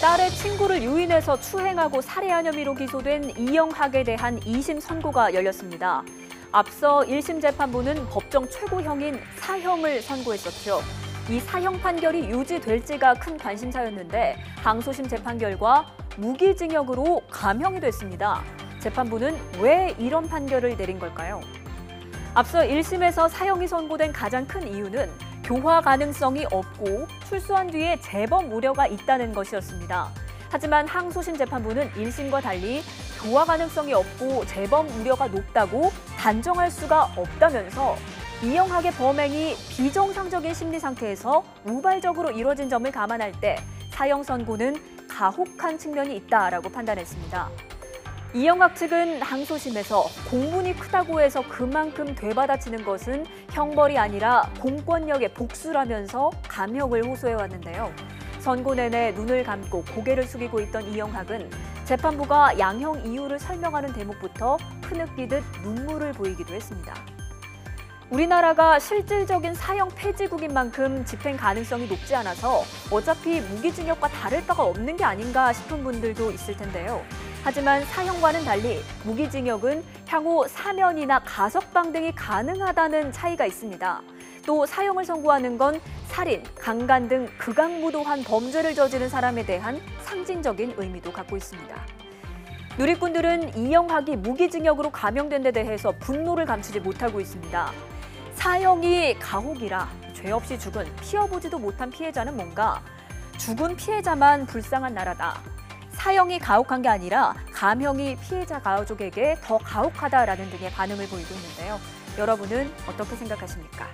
딸의 친구를 유인해서 추행하고 살해한 혐의로 기소된 이영학에 대한 2심 선고가 열렸습니다. 앞서 1심 재판부는 법정 최고형인 사형을 선고했었죠. 이 사형 판결이 유지될지가 큰 관심사였는데 항소심 재판 결과 무기징역으로 감형이 됐습니다. 재판부는 왜 이런 판결을 내린 걸까요? 앞서 1심에서 사형이 선고된 가장 큰 이유는 교화 가능성이 없고 출소한 뒤에 재범 우려가 있다는 것이었습니다. 하지만 항소심 재판부는 1심과 달리 교화 가능성이 없고 재범 우려가 높다고 단정할 수가 없다면서 이영학의 범행이 비정상적인 심리 상태에서 우발적으로 이뤄진 점을 감안할 때 사형 선고는 가혹한 측면이 있다라고 판단했습니다. 이영학 측은 항소심에서 공분이 크다고 해서 그만큼 되받아치는 것은 형벌이 아니라 공권력의 복수라면서 감형을 호소해왔는데요. 선고 내내 눈을 감고 고개를 숙이고 있던 이영학은 재판부가 양형 이유를 설명하는 대목부터 흐느끼듯 눈물을 보이기도 했습니다. 우리나라가 실질적인 사형 폐지국인 만큼 집행 가능성이 높지 않아서 어차피 무기징역과 다를 바가 없는 게 아닌가 싶은 분들도 있을 텐데요. 하지만 사형과는 달리 무기징역은 향후 사면이나 가석방 등이 가능하다는 차이가 있습니다. 또 사형을 선고하는 건 살인, 강간 등 극악무도한 범죄를 저지른 사람에 대한 상징적인 의미도 갖고 있습니다. 누리꾼들은 이영학이 무기징역으로 감형된 데 대해서 분노를 감추지 못하고 있습니다. 사형이 가혹이라 죄 없이 죽은 피어보지도 못한 피해자는 뭔가 죽은 피해자만 불쌍한 나라다. 사형이 가혹한 게 아니라 감형이 피해자 가족에게 더 가혹하다라는 등의 반응을 보이고 있는데요. 여러분은 어떻게 생각하십니까?